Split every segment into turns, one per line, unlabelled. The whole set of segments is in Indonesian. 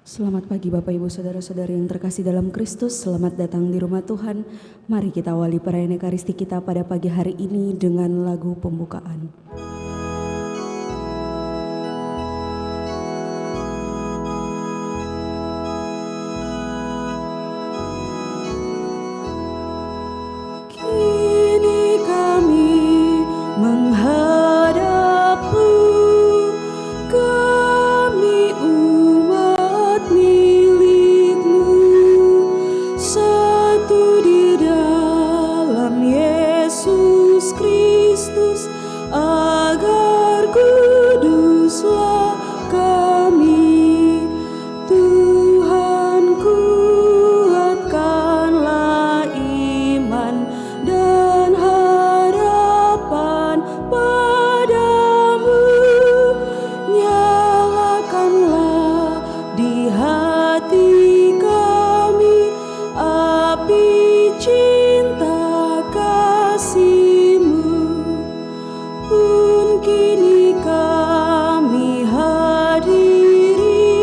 Selamat pagi Bapak Ibu Saudara-saudari yang terkasih dalam Kristus. Selamat datang di rumah Tuhan. Mari kita awali perayaan Ekaristi kita pada pagi hari ini dengan lagu pembukaan. Kini kami menghadap-Mu, kami umat milik-Mu, satu di dalam Yesus Kristus, agar kuduslah kami. Tuhan, kuatkanlah iman dan harapan padamu, nyalakanlah di hati kami api cinta kasih-Mu. Pun kini kami hadiri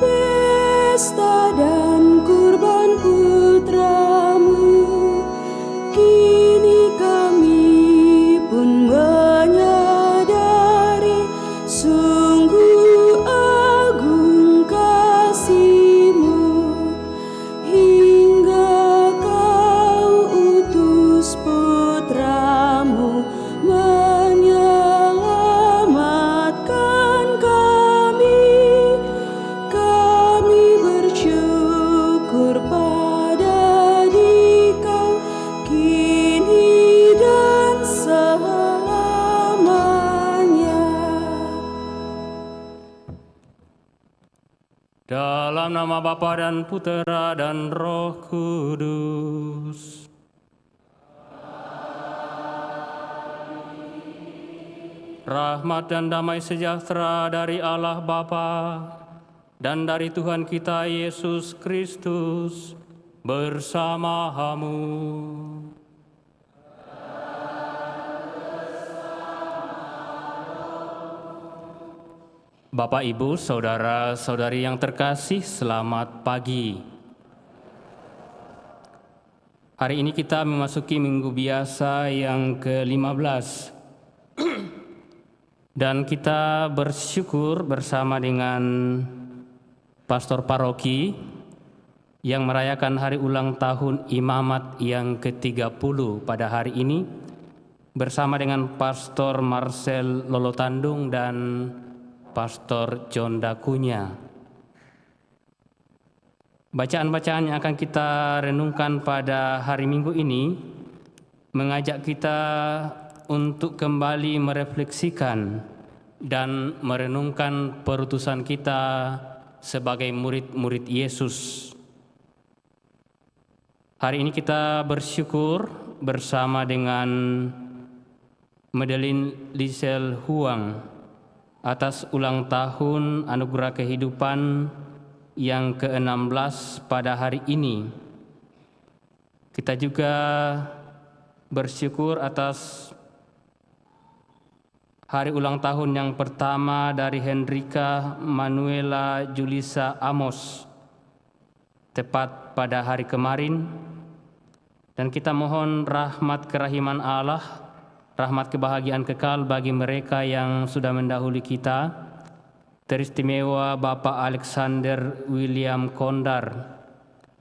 pesta dan kurban putra-Mu. Kini kami pun menyadari sungguh agung kasih-Mu, hingga Kau utus putra-Mu menyelamatkan kami. Kami bersyukur pada Dikau kini dan selamanya.
Dalam nama Bapa dan Putera dan Roh Kudus. Rahmat dan damai sejahtera dari Allah Bapa dan dari Tuhan kita Yesus Kristus bersamamu. Bapak, Ibu, Saudara-saudari yang terkasih, selamat pagi. Hari ini kita memasuki minggu biasa yang ke-15. Dan kita bersyukur bersama dengan pastor paroki yang merayakan hari ulang tahun imamat yang ke-30 pada hari ini, bersama dengan Pastor Marcel Lolotandung dan Pastor John Dakunya. Bacaan-bacaan yang akan kita renungkan pada hari Minggu ini mengajak kita untuk kembali merefleksikan dan merenungkan perutusan kita sebagai murid-murid Yesus. Hari ini kita bersyukur bersama dengan Madeline Lisel Huang atas ulang tahun anugerah kehidupan yang ke-16 pada hari ini. Kita juga bersyukur atas hari ulang tahun yang pertama dari Hendrika Manuela Julisa Amos, tepat pada hari kemarin. Dan kita mohon rahmat kerahiman Allah, rahmat kebahagiaan kekal bagi mereka yang sudah mendahului kita, teristimewa Bapak Alexander William Kondar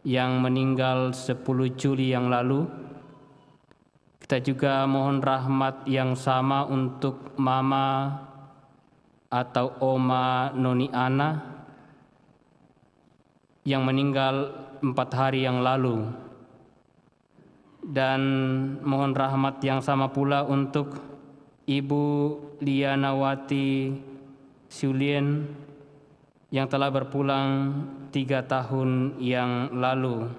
yang meninggal 10 Juli yang lalu. Kita juga mohon rahmat yang sama untuk Mama atau Oma Noni Ana yang meninggal 4 hari yang lalu. Dan mohon rahmat yang sama pula untuk Ibu Lianawati Sulien yang telah berpulang 3 tahun yang lalu.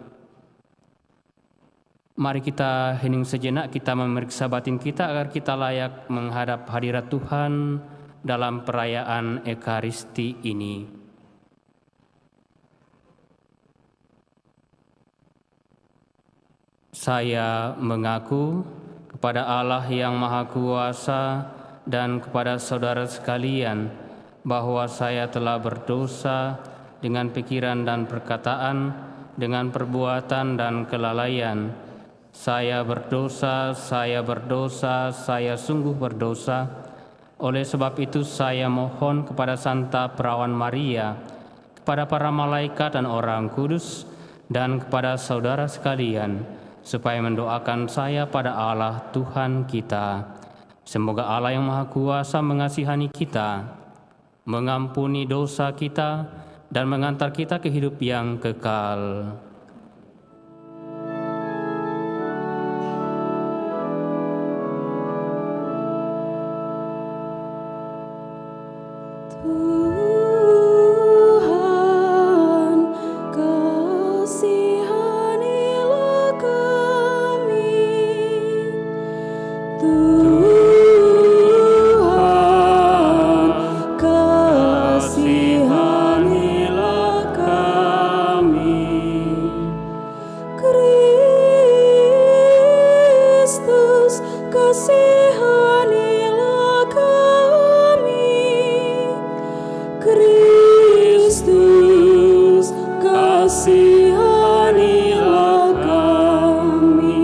Mari kita hening sejenak, kita memeriksa batin kita agar kita layak menghadap hadirat Tuhan dalam perayaan Ekaristi ini. Saya mengaku kepada Allah yang Maha Kuasa dan kepada saudara sekalian bahwa saya telah berdosa dengan pikiran dan perkataan, dengan perbuatan dan kelalaian. Saya berdosa, saya berdosa, saya sungguh berdosa. Oleh sebab itu saya mohon kepada Santa Perawan Maria, kepada para malaikat dan orang kudus, dan kepada saudara sekalian, supaya mendoakan saya pada Allah Tuhan kita. Semoga Allah yang Maha Kuasa mengasihani kita, mengampuni dosa kita, dan mengantar kita ke hidup yang kekal.
Tuhan, kasihanilah kami. Tuhan, kasihanilah kami. Kristus, kasihanilah kami. Kristus, kasihanilah kami.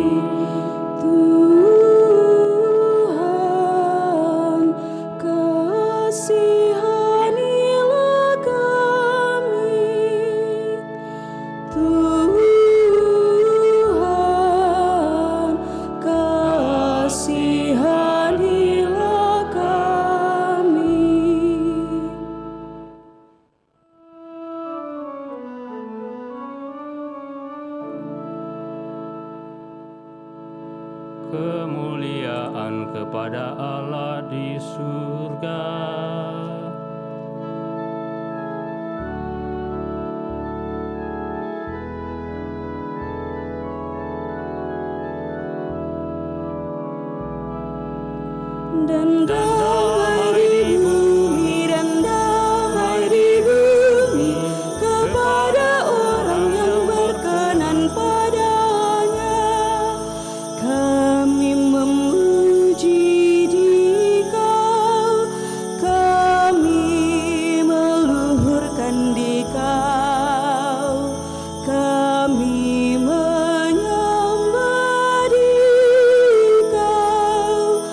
Tuhan, kasihanilah kami. Tuhan, kasihanilah kami.
Kemuliaan kepada Allah di surga.
Dan damai di bumi, dan damai di bumi, kepada orang yang berkenan padanya. Kami memuji Dikau, kami meluhurkan Dikau, kami menyembah Dikau,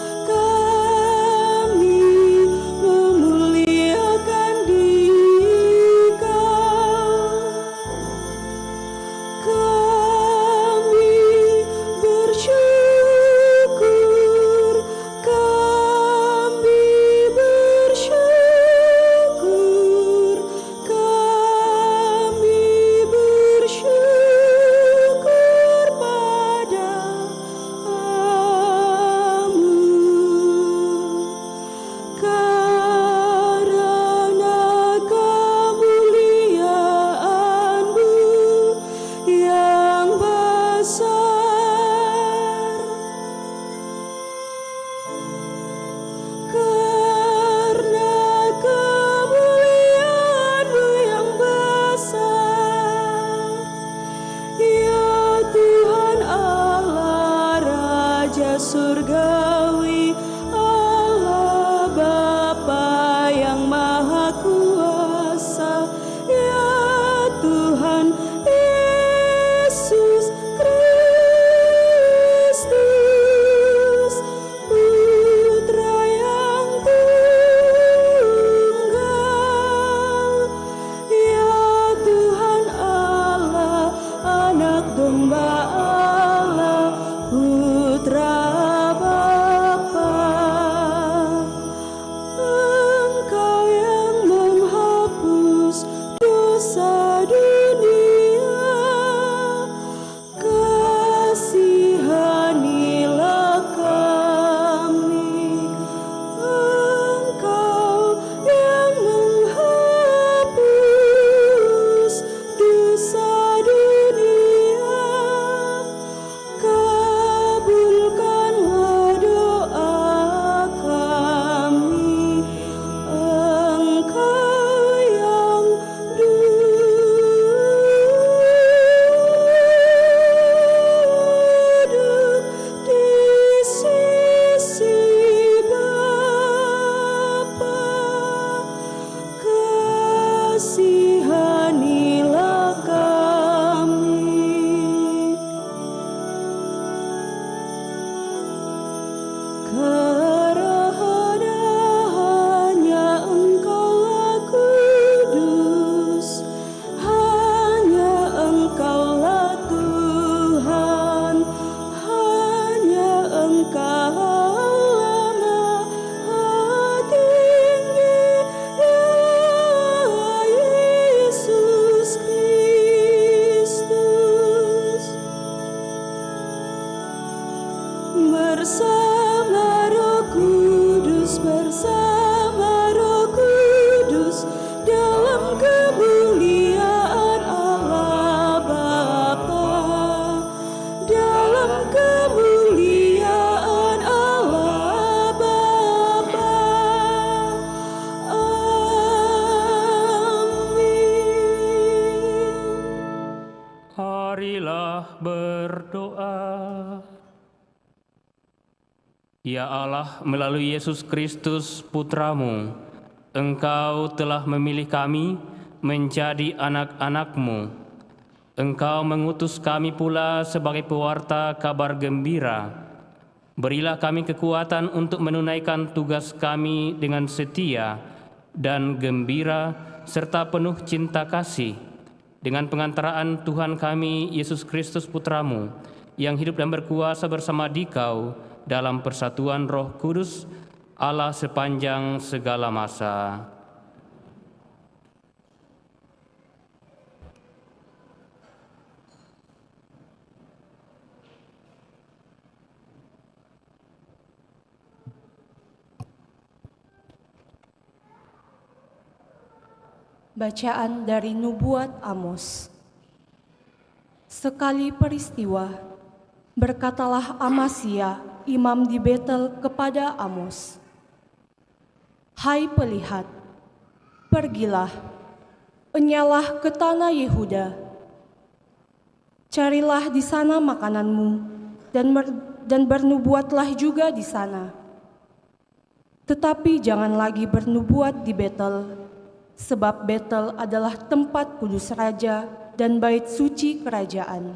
Marilah berdoa. Ya Allah, melalui Yesus Kristus Putramu, Engkau telah memilih kami menjadi anak-anak-Mu. Engkau mengutus kami pula sebagai pewarta kabar gembira. Berilah kami kekuatan untuk menunaikan tugas kami dengan setia dan gembira serta penuh cinta kasih. Dengan pengantaraan Tuhan kami, Yesus Kristus Putramu, yang hidup dan berkuasa bersama Dikau dalam persatuan Roh Kudus, Allah sepanjang segala masa.
Bacaan dari Nubuat Amos. Sekali peristiwa, berkatalah Amasya, imam di Betel kepada Amos, "Hai pelihat, pergilah, enyalah ke tanah Yehuda. Carilah di sana makananmu, dan bernubuatlah juga di sana. Tetapi jangan lagi bernubuat di Betel, sebab Betel adalah tempat kudus raja dan bait suci kerajaan."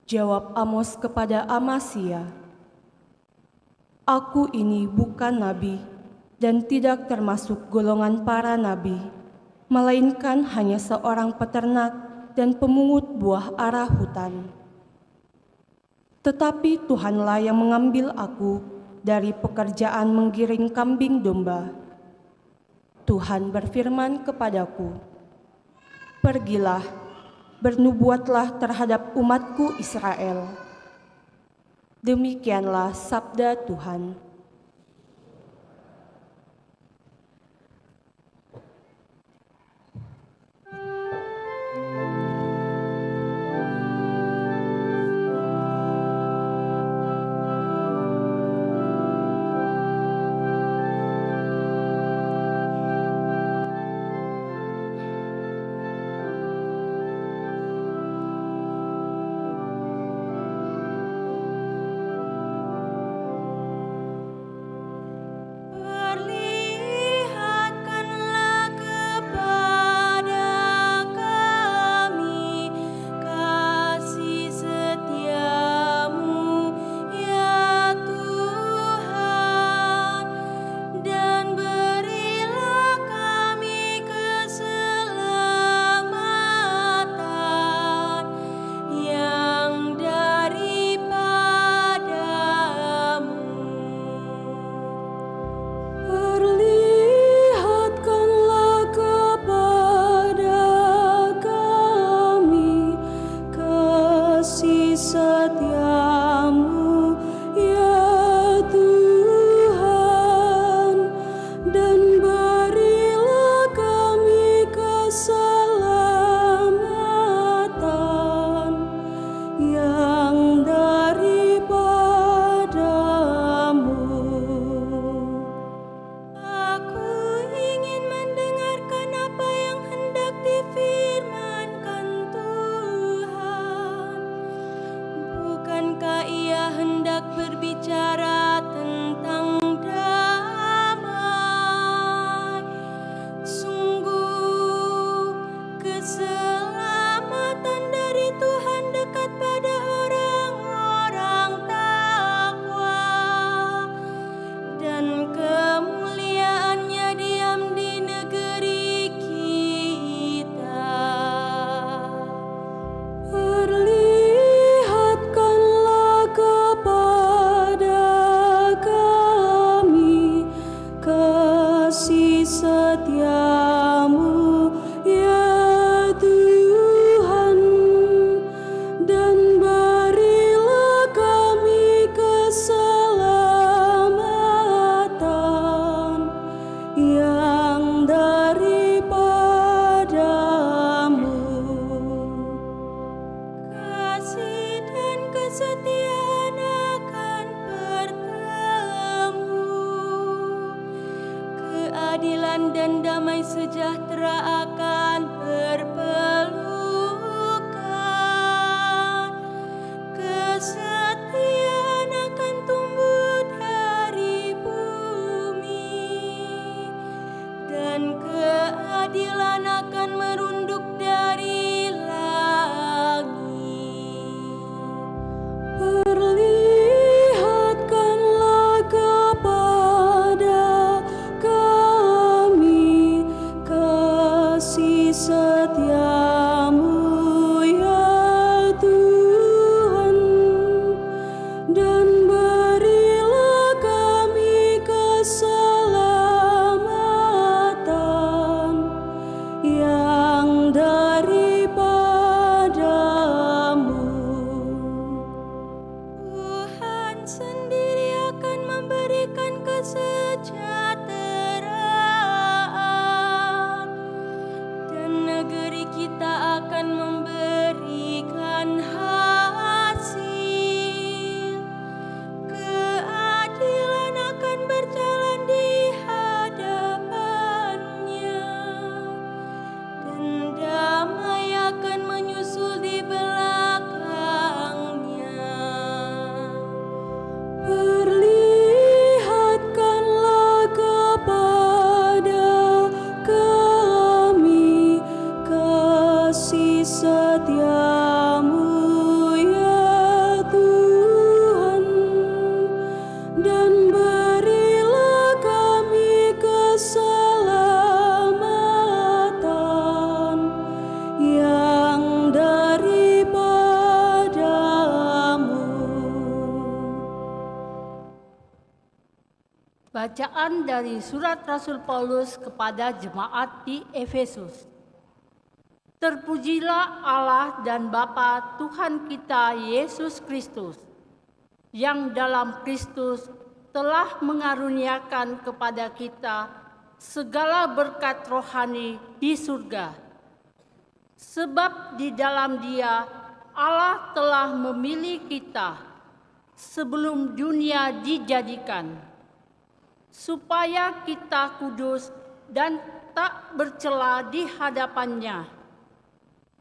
Jawab Amos kepada Amasya, "Aku ini bukan nabi dan tidak termasuk golongan para nabi, melainkan hanya seorang peternak dan pemungut buah ara hutan. Tetapi Tuhanlah yang mengambil aku dari pekerjaan menggiring kambing domba. Tuhan berfirman kepadaku, 'Pergilah, bernubuatlah terhadap umatku Israel.' Demikianlah sabda Tuhan."
akan merunduk dari langit.
Perlihatkanlah kepada kami kasih setiamu ya Tuhan, dan berilah kami keselamatan yang daripadamu.
Tuhan sendiri akan memberikan kesejahteraan, dan negeri kita akan memberikan hasil. Keadilan akan berjalan di hadapannya, dan damai akan menyusul di belakangnya.
Perlihatkanlah kepada kami kasih setiamu ya Tuhan, dan berilah kami keselamatan yang daripadamu.
Bacaan dari surat Rasul Paulus kepada jemaat di Efesus. Terpujilah Allah dan Bapa Tuhan kita Yesus Kristus, yang dalam Kristus telah mengaruniakan kepada kita segala berkat rohani di surga. Sebab di dalam Dia Allah telah memilih kita sebelum dunia dijadikan, supaya kita kudus dan tak bercela di hadapan-Nya.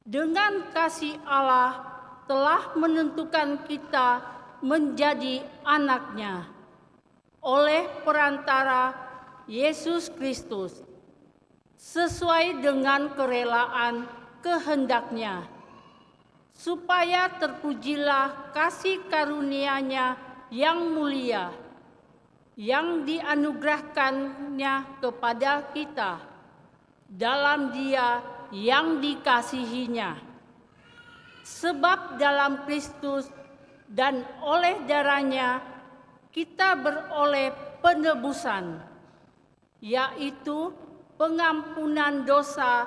Dengan kasih Allah telah menentukan kita menjadi anak-Nya oleh perantara Yesus Kristus, sesuai dengan kerelaan kehendak-Nya, supaya terpujilah kasih karunia-Nya yang mulia, yang dianugerahkannya kepada kita dalam Dia yang dikasihinya. Sebab dalam Kristus dan oleh darah-Nya kita beroleh penebusan, yaitu pengampunan dosa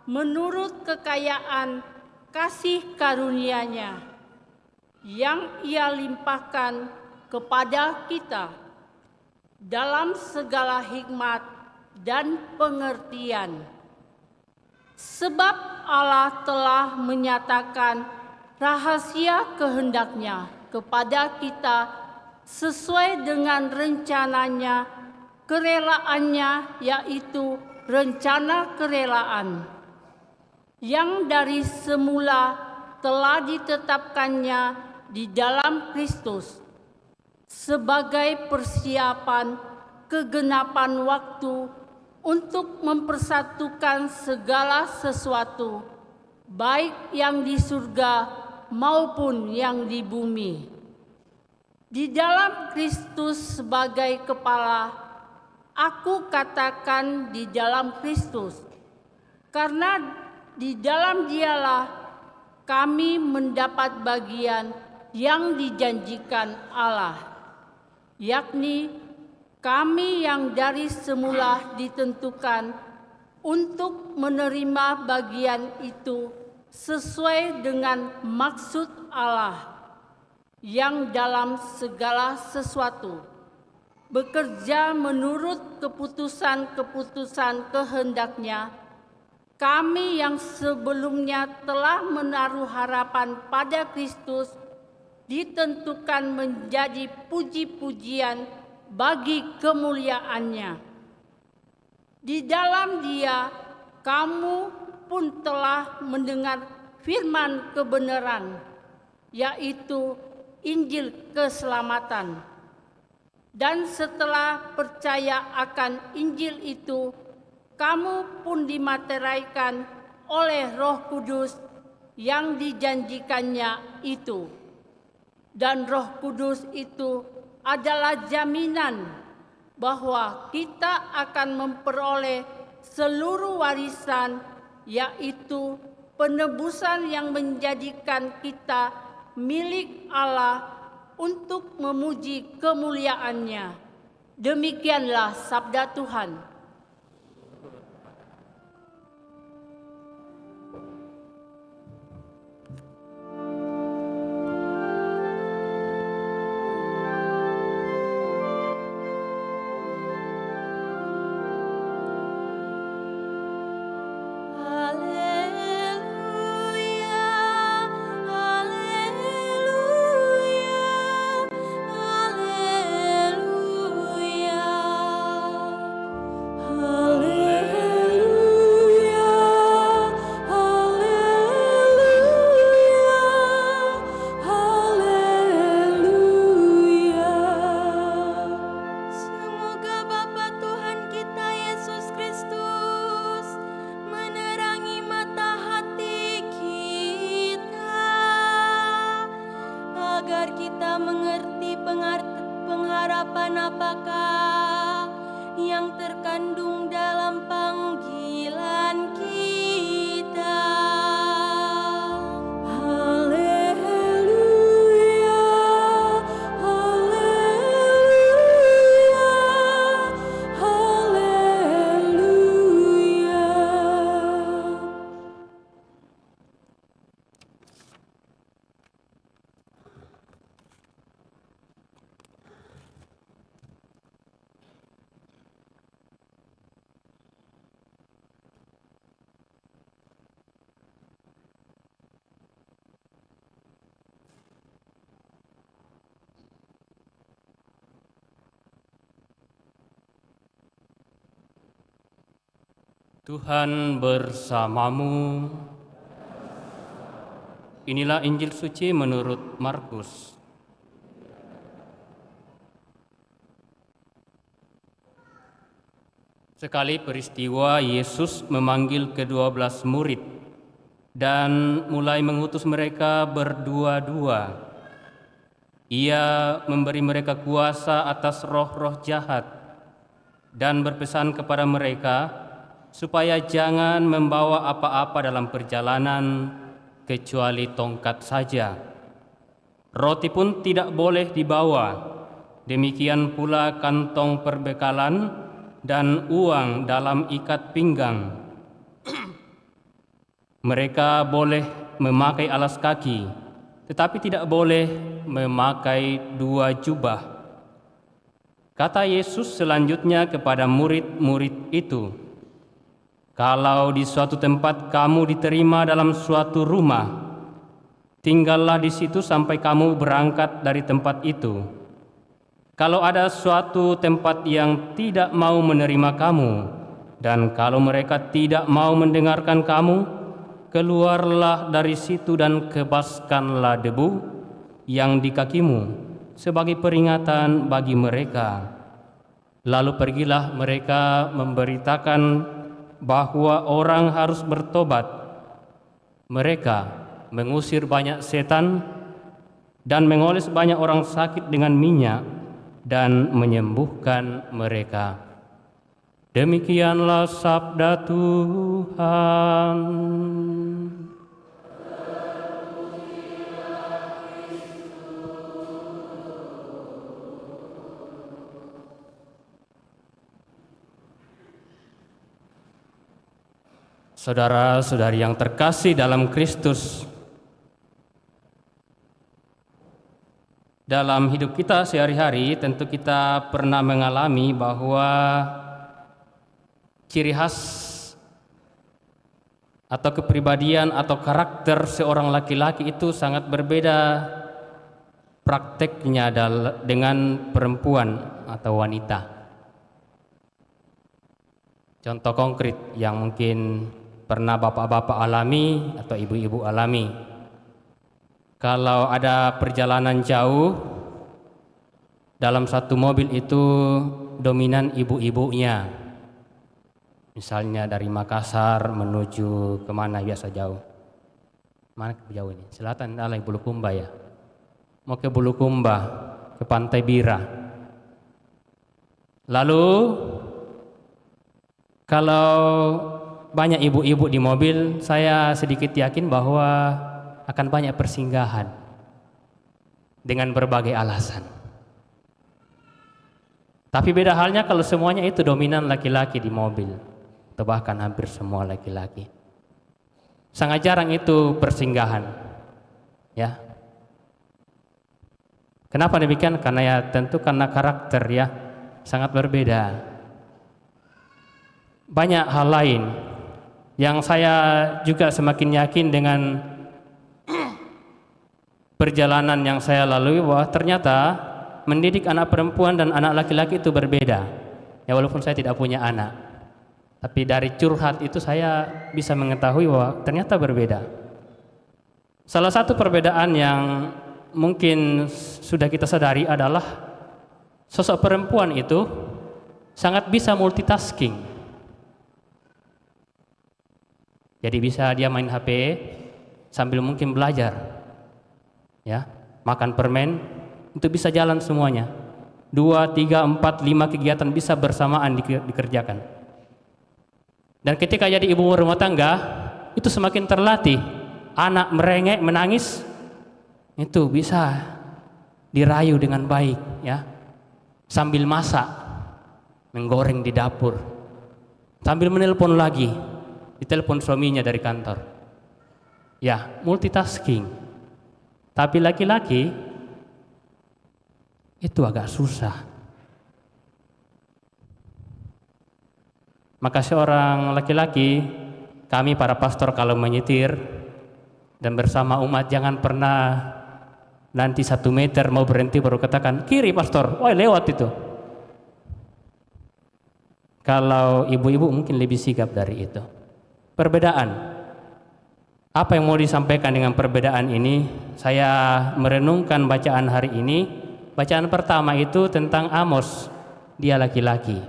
menurut kekayaan kasih karunia-Nya yang Ia limpahkan kepada kita dalam segala hikmat dan pengertian. Sebab Allah telah menyatakan rahasia kehendak-Nya kepada kita sesuai dengan rencananya, kerelaannya, yaitu rencana kerelaan yang dari semula telah ditetapkannya di dalam Kristus sebagai persiapan kegenapan waktu untuk mempersatukan segala sesuatu, baik yang di surga maupun yang di bumi. Di dalam Kristus sebagai kepala, aku katakan di dalam Kristus, karena di dalam Dialah kami mendapat bagian yang dijanjikan Allah, yakni kami yang dari semula ditentukan untuk menerima bagian itu sesuai dengan maksud Allah yang dalam segala sesuatu bekerja menurut keputusan-keputusan kehendak-Nya. Kami yang sebelumnya telah menaruh harapan pada Kristus ditentukan menjadi puji-pujian bagi kemuliaan-Nya. Di dalam Dia kamu pun telah mendengar firman kebenaran, yaitu Injil keselamatan. Dan setelah percaya akan Injil itu, kamu pun dimateraikan oleh Roh Kudus yang dijanjikannya itu. Dan Roh Kudus itu adalah jaminan bahwa kita akan memperoleh seluruh warisan, yaitu penebusan yang menjadikan kita milik Allah untuk memuji kemuliaan-Nya. Demikianlah sabda Tuhan.
pengharapan apakah yang terkandung dalam panggilan kita. Haleluya, haleluya, haleluya.
Tuhan bersamamu. Inilah Injil suci menurut Markus. Sekali peristiwa Yesus memanggil ke-12 murid dan mulai mengutus mereka berdua-dua. Ia memberi mereka kuasa atas roh-roh jahat dan berpesan kepada mereka supaya jangan membawa apa-apa dalam perjalanan kecuali tongkat saja. Roti pun tidak boleh dibawa, demikian pula kantong perbekalan dan uang dalam ikat pinggang. Mereka boleh memakai alas kaki, tetapi tidak boleh memakai 2 jubah. Kata Yesus selanjutnya kepada murid-murid itu, "Kalau di suatu tempat kamu diterima dalam suatu rumah, tinggallah di situ sampai kamu berangkat dari tempat itu. Kalau ada suatu tempat yang tidak mau menerima kamu, dan kalau mereka tidak mau mendengarkan kamu, keluarlah dari situ dan kebaskanlah debu yang di kakimu sebagai peringatan bagi mereka." Lalu pergilah mereka memberitakan bahwa orang harus bertobat. Mereka mengusir banyak setan dan mengoles banyak orang sakit dengan minyak dan menyembuhkan mereka. Demikianlah sabda Tuhan. Saudara-saudari yang terkasih dalam Kristus, dalam hidup kita sehari-hari tentu kita pernah mengalami bahwa ciri khas atau kepribadian atau karakter seorang laki-laki itu sangat berbeda prakteknya dengan perempuan atau wanita. Contoh konkret yang mungkin pernah bapak-bapak alami atau ibu-ibu alami. Kalau ada perjalanan jauh, dalam satu mobil itu dominan ibu-ibunya. Misalnya dari Makassar menuju kemana biasa jauh. Mana jauh ini? Selatan alai Bulukumba ya. Mau ke Bulukumba, ke Pantai Bira. Lalu kalau banyak ibu-ibu di mobil, saya sedikit yakin bahwa akan banyak persinggahan dengan berbagai alasan. Tapi beda halnya kalau semuanya itu dominan laki-laki di mobil, atau bahkan hampir semua laki-laki. Sangat jarang itu persinggahan, ya. Kenapa demikian? Karena ya tentu karena karakter ya sangat berbeda. Banyak hal lain yang saya juga semakin yakin dengan perjalanan yang saya lalui bahwa ternyata mendidik anak perempuan dan anak laki-laki itu berbeda. Ya walaupun saya tidak punya anak, tapi dari curhat itu saya bisa mengetahui bahwa ternyata berbeda. Salah satu perbedaan yang mungkin sudah kita sadari adalah sosok perempuan itu sangat bisa multitasking. Jadi bisa dia main HP sambil mungkin belajar, ya, makan permen, itu bisa jalan semuanya. 2, 3, 4, 5 kegiatan bisa bersamaan dikerjakan. Dan ketika jadi ibu rumah tangga, itu semakin terlatih. Anak merengek, menangis, itu bisa dirayu dengan baik, ya. Sambil masak, menggoreng di dapur, sambil menelpon lagi, ditelepon suaminya dari kantor. Ya, multitasking. Tapi laki-laki itu agak susah. Maka seorang laki-laki, kami para pastor kalau menyetir dan bersama umat jangan pernah nanti 1 meter mau berhenti baru katakan kiri pastor, wah lewat itu. Kalau ibu-ibu mungkin lebih sigap dari itu. Perbedaan. Apa yang mau disampaikan dengan perbedaan ini? Saya merenungkan bacaan hari ini. Bacaan pertama itu tentang Amos, dia laki-laki.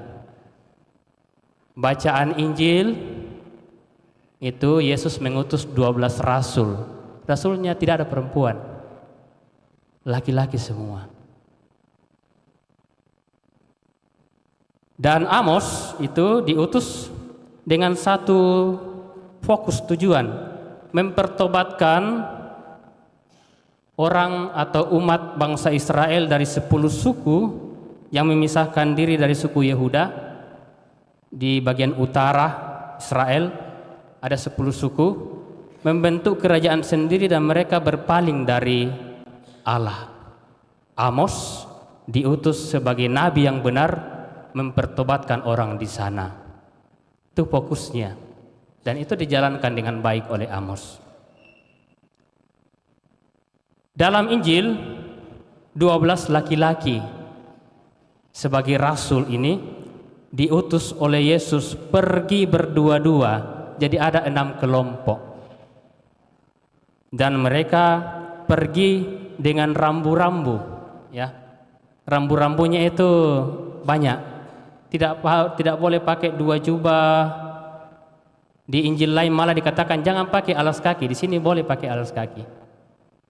Bacaan Injil itu Yesus mengutus 12 rasul. Rasulnya tidak ada perempuan, laki-laki semua. Dan Amos itu diutus dengan satu fokus tujuan, mempertobatkan orang atau umat bangsa Israel dari 10 suku yang memisahkan diri dari suku Yehuda. Di bagian utara Israel ada 10 suku, membentuk kerajaan sendiri dan mereka berpaling dari Allah. Amos diutus sebagai nabi yang benar mempertobatkan orang di sana. Itu fokusnya, dan itu dijalankan dengan baik oleh Amos. Dalam Injil 12 laki-laki sebagai rasul ini diutus oleh Yesus pergi berdua-dua, jadi ada 6 kelompok. Dan mereka pergi dengan rambu-rambu, ya. Rambu-rambunya itu banyak. Tidak boleh pakai 2 jubah. Di Injil lain malah dikatakan jangan pakai alas kaki, di sini boleh pakai alas kaki.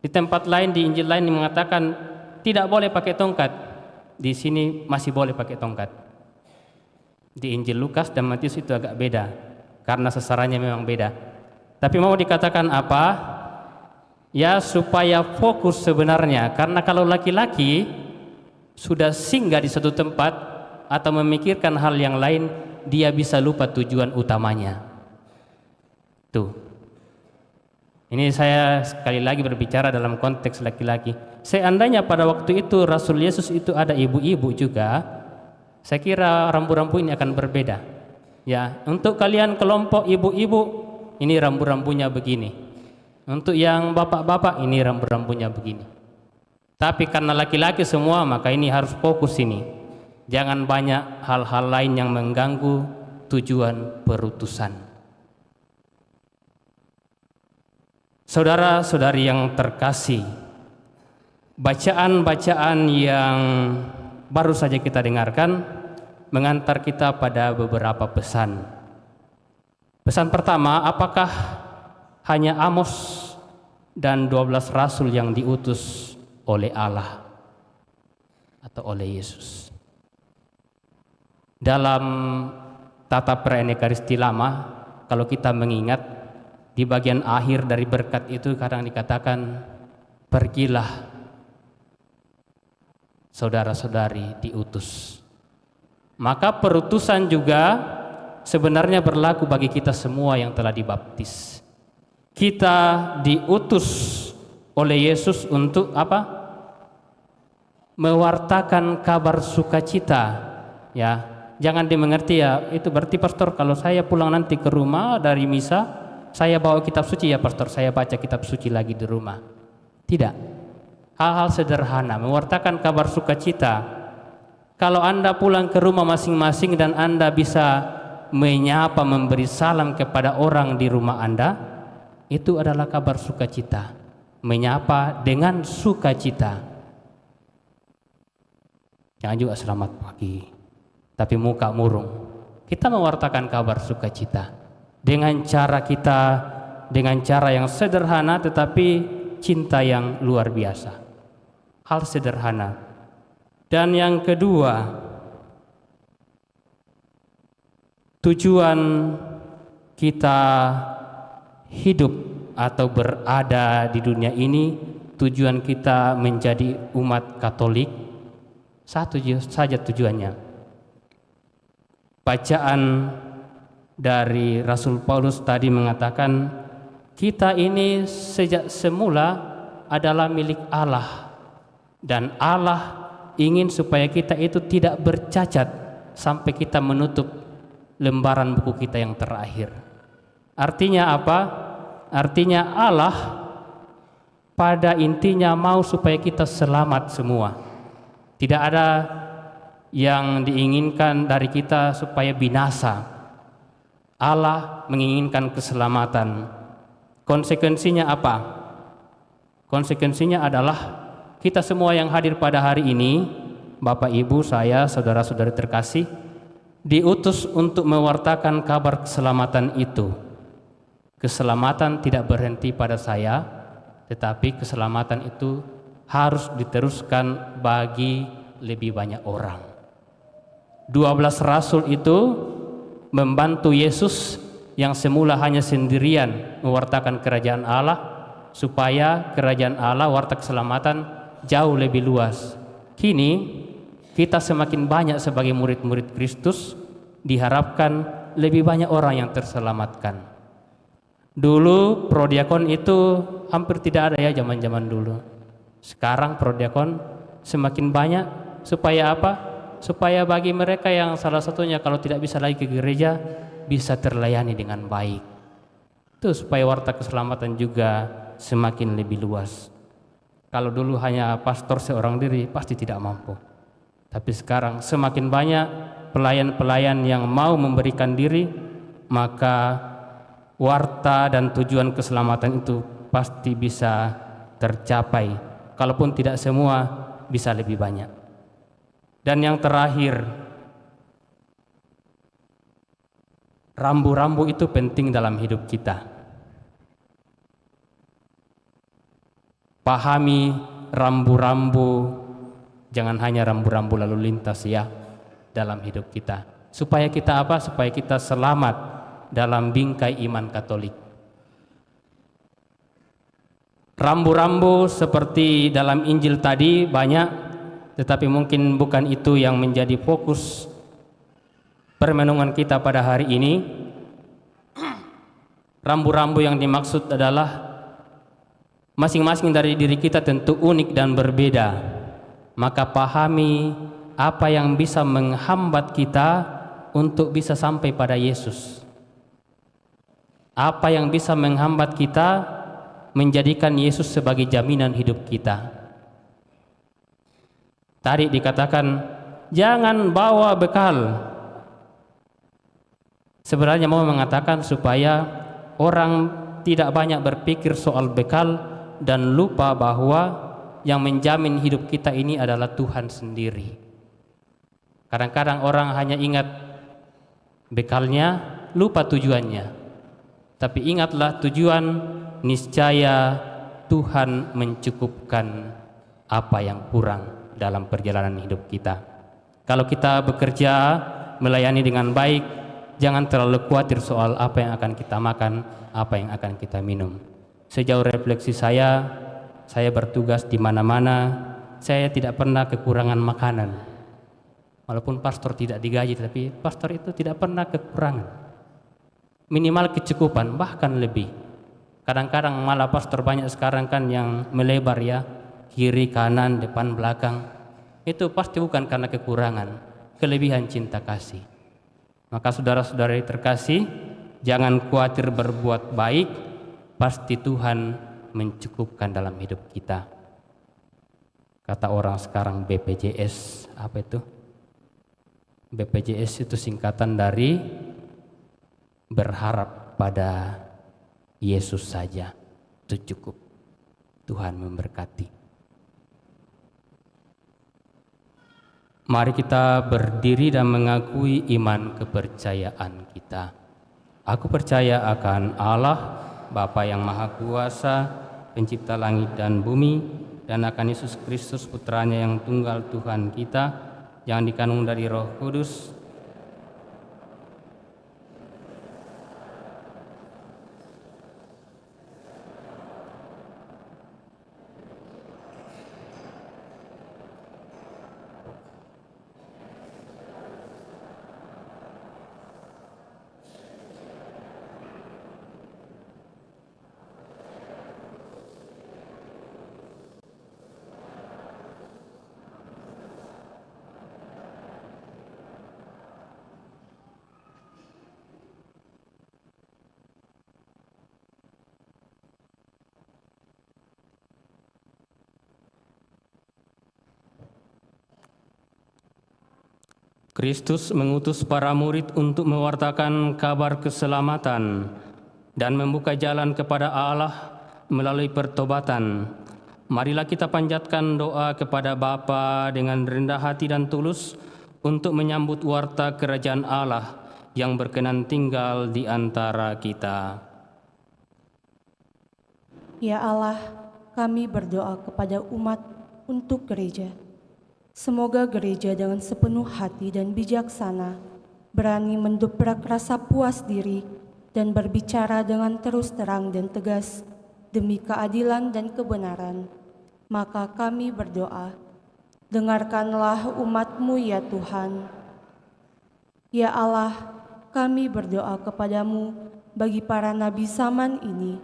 Di tempat lain, di Injil lain mengatakan tidak boleh pakai tongkat, di sini masih boleh pakai tongkat. Di Injil Lukas dan Matius itu agak beda karena sasarannya memang beda. Tapi mau dikatakan apa? Ya supaya fokus sebenarnya, karena kalau laki-laki sudah singgah di satu tempat atau memikirkan hal yang lain, dia bisa lupa tujuan utamanya. Tuh. Ini saya sekali lagi berbicara dalam konteks laki-laki. Seandainya pada waktu itu Rasul Yesus itu ada ibu-ibu juga, saya kira rambu-rambu ini akan berbeda. Ya, untuk kalian kelompok ibu-ibu, ini rambu-rambunya begini. Untuk yang bapak-bapak, ini rambu-rambunya begini. Tapi karena laki-laki semua, maka ini harus fokus ini. Jangan banyak hal-hal lain yang mengganggu tujuan perutusan. Saudara-saudari yang terkasih, bacaan-bacaan yang baru saja kita dengarkan mengantar kita pada beberapa pesan Pesan pertama, apakah hanya Amos dan 12 rasul yang diutus oleh Allah atau oleh Yesus? Dalam tata perayaan Ekaristi lama, kalau kita mengingat di bagian akhir dari berkat itu kadang dikatakan, pergilah saudara-saudari diutus. Maka perutusan juga sebenarnya berlaku bagi kita semua yang telah dibaptis. Kita diutus oleh Yesus untuk apa? Mewartakan kabar sukacita, ya. Jangan dimengerti ya, itu berarti pastor kalau saya pulang nanti ke rumah dari misa, saya bawa kitab suci ya pastor, saya baca kitab suci lagi di rumah. Tidak. Hal-hal sederhana, mewartakan kabar sukacita. Kalau Anda pulang ke rumah masing-masing dan Anda bisa menyapa, memberi salam kepada orang di rumah Anda, itu adalah kabar sukacita. Menyapa dengan sukacita. Jangan juga selamat pagi, tapi muka murung. Kita mewartakan kabar sukacita dengan cara kita, dengan cara yang sederhana tetapi cinta yang luar biasa. Hal sederhana. Dan yang kedua, tujuan kita hidup atau berada di dunia ini, tujuan kita menjadi umat Katolik, satu saja tujuannya. Bacaan dari Rasul Paulus tadi mengatakan, kita ini sejak semula adalah milik Allah, dan Allah ingin supaya kita itu tidak bercacat sampai kita menutup lembaran buku kita yang terakhir. Artinya apa? Artinya Allah pada intinya mau supaya kita selamat semua. Tidak ada yang diinginkan dari kita supaya binasa. Allah menginginkan keselamatan. Konsekuensinya apa? Konsekuensinya adalah kita semua yang hadir pada hari ini, Bapak Ibu, saya, saudara-saudari terkasih, diutus untuk mewartakan kabar keselamatan itu. Keselamatan tidak berhenti pada saya, tetapi keselamatan itu harus diteruskan bagi lebih banyak orang. 12 rasul itu membantu Yesus yang semula hanya sendirian mewartakan kerajaan Allah, supaya kerajaan Allah, warta keselamatan jauh lebih luas. Kini kita semakin banyak sebagai murid-murid Kristus, diharapkan lebih banyak orang yang terselamatkan. Dulu prodiakon itu hampir tidak ada ya zaman-zaman dulu. Sekarang prodiakon semakin banyak, supaya apa? Supaya bagi mereka yang salah satunya kalau tidak bisa lagi ke gereja, bisa terlayani dengan baik. Itu supaya warta keselamatan juga semakin lebih luas. Kalau dulu hanya pastor seorang diri pasti tidak mampu. Tapi sekarang semakin banyak pelayan-pelayan yang mau memberikan diri, maka warta dan tujuan keselamatan itu pasti bisa tercapai. Kalaupun tidak semua, bisa lebih banyak. Dan yang terakhir, rambu-rambu itu penting dalam hidup kita. Pahami rambu-rambu, jangan hanya rambu-rambu lalu lintas ya dalam hidup kita. Supaya kita apa? Supaya kita selamat dalam bingkai iman Katolik. Rambu-rambu seperti dalam Injil tadi banyak, tetapi mungkin bukan itu yang menjadi fokus permenungan kita pada hari ini. Rambu-rambu yang dimaksud adalah masing-masing dari diri kita tentu unik dan berbeda. Maka pahami apa yang bisa menghambat kita untuk bisa sampai pada Yesus. Apa yang bisa menghambat kita menjadikan Yesus sebagai jaminan hidup kita. Tadi dikatakan jangan bawa bekal. Sebenarnya mau mengatakan supaya orang tidak banyak berpikir soal bekal dan lupa bahwa yang menjamin hidup kita ini adalah Tuhan sendiri. Kadang-kadang orang hanya ingat bekalnya, lupa tujuannya. Tapi ingatlah tujuan, niscaya Tuhan mencukupkan apa yang kurang dalam perjalanan hidup kita. Kalau kita bekerja, melayani dengan baik, jangan terlalu khawatir soal apa yang akan kita makan, apa yang akan kita minum. Sejauh refleksi saya bertugas di mana-mana, saya tidak pernah kekurangan makanan. Walaupun pastor tidak digaji, tapi pastor itu tidak pernah kekurangan. Minimal kecukupan, bahkan lebih. Kadang-kadang malah pastor banyak sekarang kan yang melebar ya, kiri, kanan, depan, belakang. Itu pasti bukan karena kekurangan, kelebihan cinta kasih. Maka saudara-saudari terkasih, jangan khawatir berbuat baik, pasti Tuhan mencukupkan dalam hidup kita. Kata orang sekarang BPJS, apa itu? BPJS itu singkatan dari berharap pada Yesus saja, itu cukup. Tuhan memberkati. Mari kita berdiri dan mengakui iman kepercayaan kita. Aku percaya akan Allah, Bapa yang Maha Kuasa, Pencipta langit dan bumi, dan akan Yesus Kristus Putranya yang tunggal Tuhan kita, yang dikandung dari Roh Kudus, Kristus mengutus para murid untuk mewartakan kabar keselamatan dan membuka jalan kepada Allah melalui pertobatan. Marilah kita panjatkan doa kepada Bapa dengan rendah hati dan tulus untuk menyambut warta kerajaan Allah yang berkenan tinggal di antara kita.
Ya Allah, kami berdoa kepada umat untuk gereja. Semoga gereja dengan sepenuh hati dan bijaksana berani mendobrak rasa puas diri dan berbicara dengan terus terang dan tegas demi keadilan dan kebenaran. Maka kami berdoa, dengarkanlah umat-Mu ya Tuhan. Ya Allah, kami berdoa kepadamu bagi para nabi zaman ini.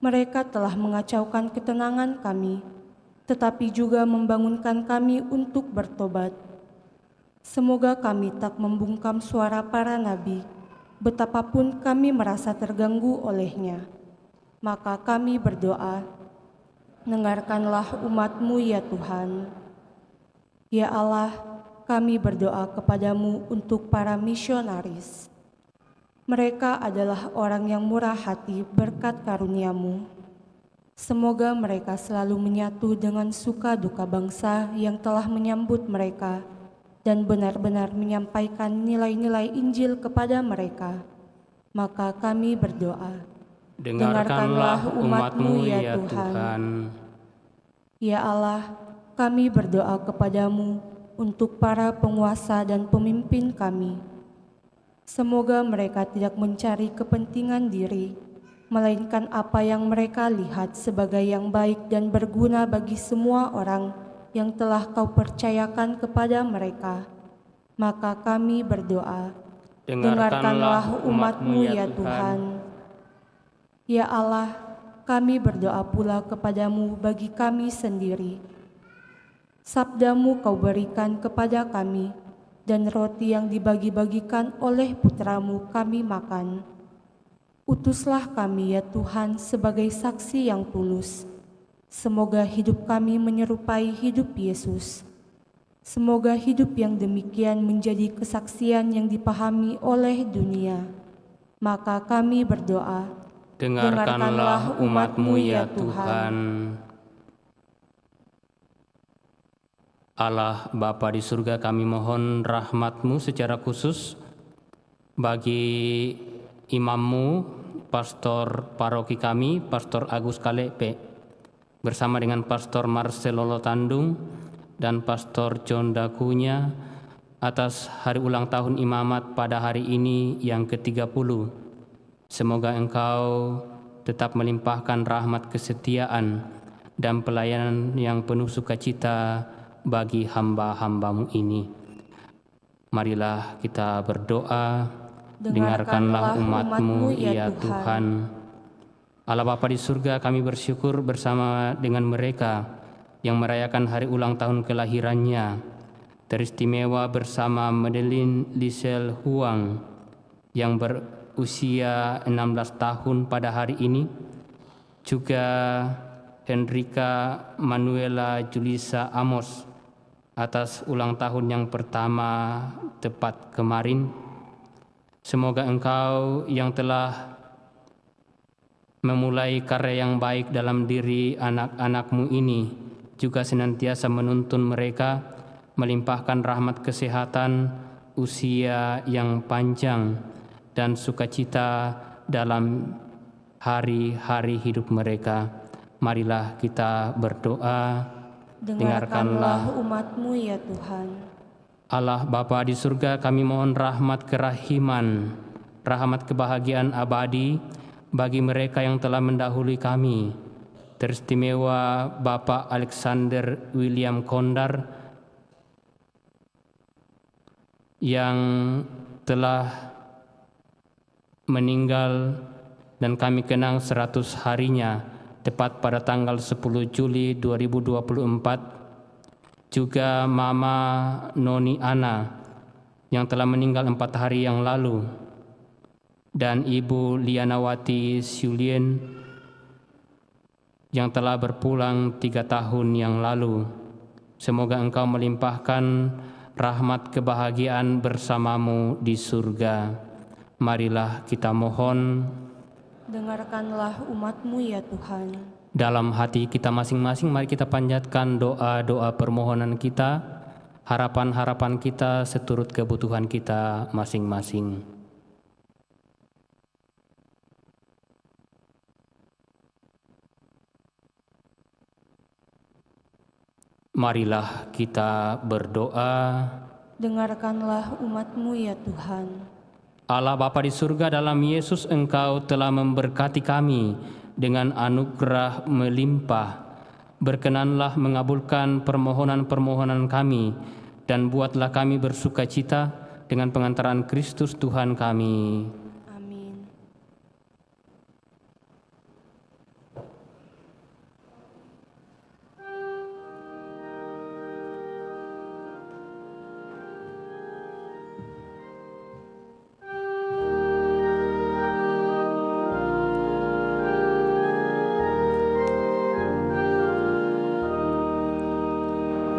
Mereka telah mengacaukan ketenangan kami, tetapi juga membangunkan kami untuk bertobat. Semoga kami tak membungkam suara para nabi, betapapun kami merasa terganggu olehnya. Maka kami berdoa, dengarkanlah umat-Mu ya Tuhan. Ya Allah, kami berdoa kepadamu untuk para misionaris. Mereka adalah orang yang murah hati berkat karunia-Mu. Semoga mereka selalu menyatu dengan suka duka bangsa yang telah menyambut mereka dan benar-benar menyampaikan nilai-nilai Injil kepada mereka. Maka kami berdoa, dengarkanlah umat-Mu ya Tuhan. Ya Allah, kami berdoa kepadamu untuk para penguasa dan pemimpin kami. Semoga mereka tidak mencari kepentingan diri, melainkan apa yang mereka lihat sebagai yang baik dan berguna bagi semua orang yang telah Kau percayakan kepada mereka. Maka kami berdoa, dengarkanlah umat-Mu ya Tuhan. Ya Allah, kami berdoa pula kepadamu bagi kami sendiri. Sabda-Mu Kau berikan kepada kami, dan roti yang dibagi-bagikan oleh Putra-Mu kami makan. Utuslah kami ya Tuhan sebagai saksi yang tulus. Semoga hidup kami menyerupai hidup Yesus. Semoga hidup yang demikian menjadi kesaksian yang dipahami oleh dunia. Maka kami berdoa,
dengarkanlah umat-Mu ya Tuhan. Allah Bapa di surga, kami mohon rahmat-Mu secara khusus bagi imam-Mu Pastor Paroki kami, Pastor Agus Kalepe, bersama dengan Pastor Marcelo Lotandung dan Pastor John Dakunya atas hari ulang tahun imamat pada hari ini yang ke-30. Semoga Engkau tetap melimpahkan rahmat kesetiaan dan pelayanan yang penuh sukacita bagi hamba-hamba-Mu ini. Marilah kita berdoa. Dengarkanlah umat-Mu, ya Tuhan. Allah Bapa di surga, kami bersyukur bersama dengan mereka yang merayakan hari ulang tahun kelahirannya. Teristimewa bersama Madeline Lisel Huang yang berusia 16 tahun pada hari ini. Juga Henrika Manuela Julisa Amos atas ulang tahun yang pertama tepat kemarin. Semoga Engkau yang telah memulai karya yang baik dalam diri anak-anak-Mu ini juga senantiasa menuntun mereka, melimpahkan rahmat kesehatan, usia yang panjang, dan sukacita dalam hari-hari hidup mereka. Marilah kita berdoa.
Dengarkanlah umat-Mu, ya Tuhan.
Allah Bapa di surga, kami mohon rahmat kerahiman, rahmat kebahagiaan abadi bagi mereka yang telah mendahului kami. Teristimewa Bapak Alexander William Kondar yang telah meninggal dan kami kenang 100 harinya tepat pada tanggal 10 Juli 2024. Juga Mama Noni Ana yang telah meninggal 4 hari yang lalu, dan Ibu Lianawati Siulien yang telah berpulang 3 tahun yang lalu. Semoga Engkau melimpahkan rahmat kebahagiaan bersamamu di surga. Marilah kita mohon.
Dengarkanlah umat-Mu, ya Tuhan.
Dalam hati kita masing-masing, mari kita panjatkan doa-doa permohonan kita, harapan-harapan kita seturut kebutuhan kita masing-masing. Marilah kita berdoa.
Dengarkanlah umat-Mu, ya Tuhan.
Allah Bapa di surga, dalam Yesus Engkau telah memberkati kami dengan anugerah melimpah. Berkenanlah mengabulkan permohonan-permohonan kami, dan buatlah kami bersukacita dengan pengantaran Kristus Tuhan kami.
Amin.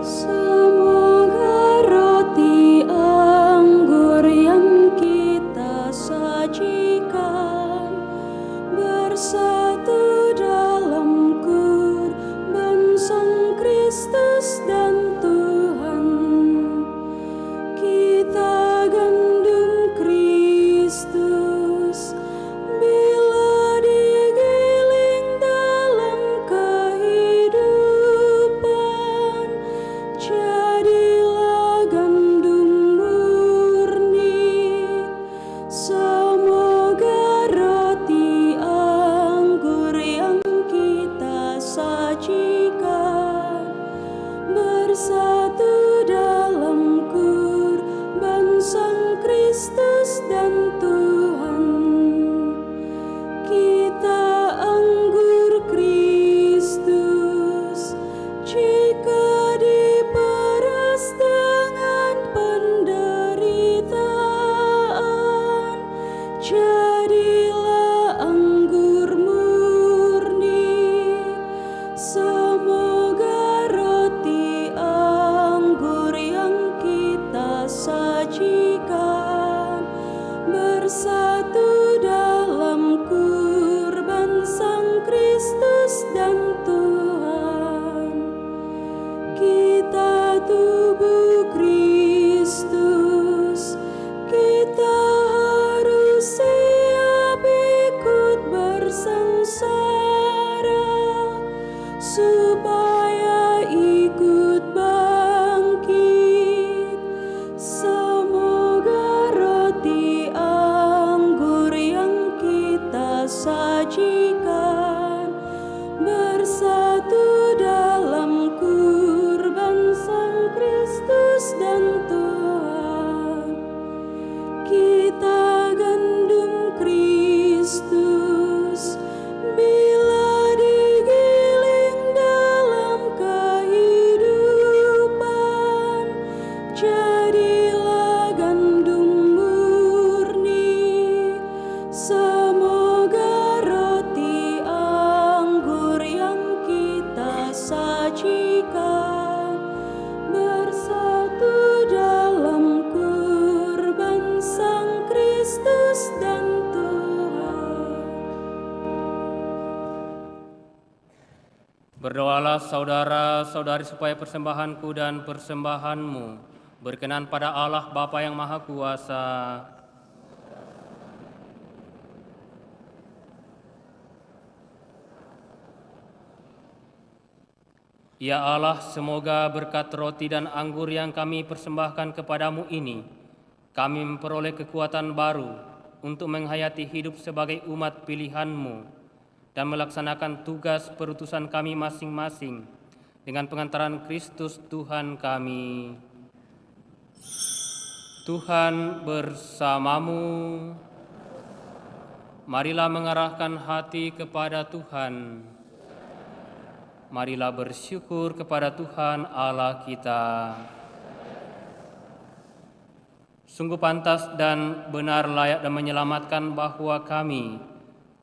Semoga roti anggur yang kita sajikan bersatu dalam kurban Sang Kristus dan Tuhan. Kita gandum Kristus bila digiling dalam kehidupan. Jadilah gandum murni. Semoga roti anggur sengsara, supaya ikut bangkit. Semoga roti anggur yang kita sajikan bersatu dalam kurban Sang Kristus dan Tuhan. Kita gandum Kristus bila digiling dalam kehidupan, jadilah gandum murni. Semoga roti anggur yang kita sajikan bersatu dalam kurban Sang Kristus dan Tuhan.
Berdoalah saudara-saudari supaya persembahanku dan persembahanmu berkenan pada Allah Bapa yang Maha Kuasa. Ya Allah, semoga berkat roti dan anggur yang kami persembahkan kepadamu ini, kami memperoleh kekuatan baru untuk menghayati hidup sebagai umat pilihan-Mu dan melaksanakan tugas perutusan kami masing-masing dengan pengantaran Kristus Tuhan kami. Tuhan bersamamu. Marilah mengarahkan hati kepada Tuhan. Marilah bersyukur kepada Tuhan Allah kita. Sungguh pantas dan benar, layak dan menyelamatkan bahwa kami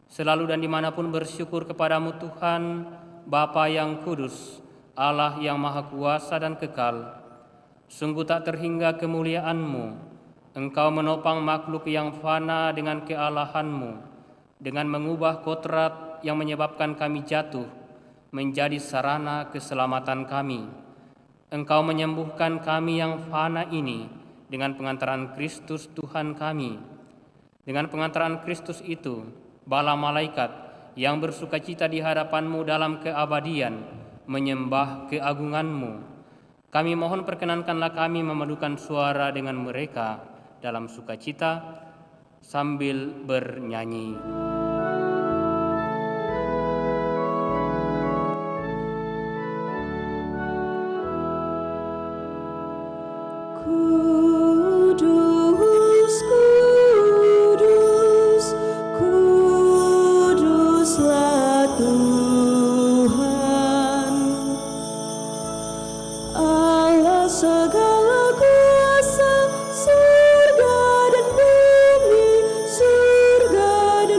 selalu dan dimanapun bersyukur kepadamu Tuhan, Bapa yang kudus, Allah yang maha kuasa dan kekal. Sungguh tak terhingga kemuliaan-Mu. Engkau menopang makhluk yang fana dengan kealahan-Mu, dengan mengubah kodrat yang menyebabkan kami jatuh menjadi sarana keselamatan kami. Engkau menyembuhkan kami yang fana ini dengan pengantaran Kristus Tuhan kami. Dengan pengantaran Kristus itu, bala malaikat yang bersukacita di hadapan-Mu dalam keabadian menyembah keagungan-Mu. Kami mohon perkenankanlah kami memadukan suara dengan mereka dalam sukacita sambil bernyanyi.
Kudus, kudus, kuduslah Tuhan, Allah segala kuasa, surga dan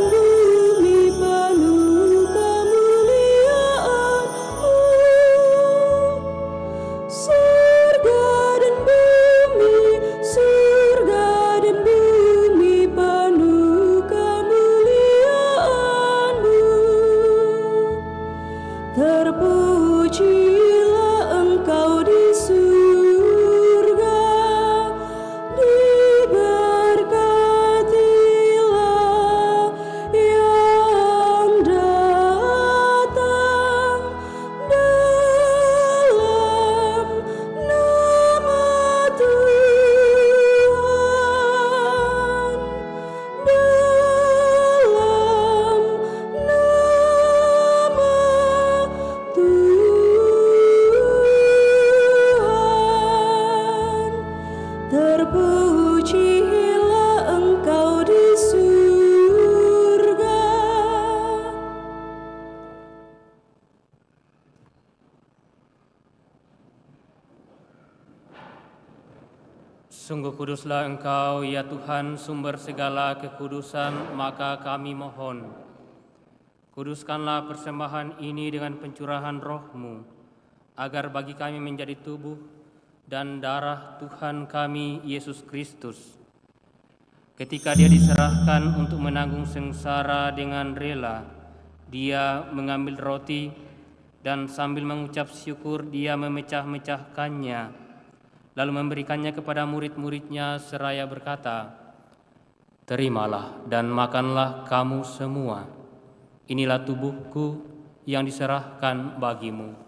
bumi penuh kemuliaan-Mu. Surga dan bumi penuh kemuliaan-Mu. Terpujilah Engkau di surga, diberkatilah yang datang dalam nama Tuhan, dalam nama Tuhan. Terpujilah Engkau di surga.
Sungguh kuduslah Engkau, ya Tuhan, sumber segala kekudusan, maka kami mohon, kuduskanlah persembahan ini dengan pencurahan Roh-Mu, agar bagi kami menjadi tubuh dan darah Tuhan kami, Yesus Kristus. Ketika Dia diserahkan untuk menanggung sengsara dengan rela, Dia mengambil roti dan sambil mengucap syukur Dia memecah-mecahkannya, lalu memberikannya kepada murid-murid-Nya seraya berkata, "Terimalah dan makanlah kamu semua. Inilah tubuhku yang diserahkan bagimu.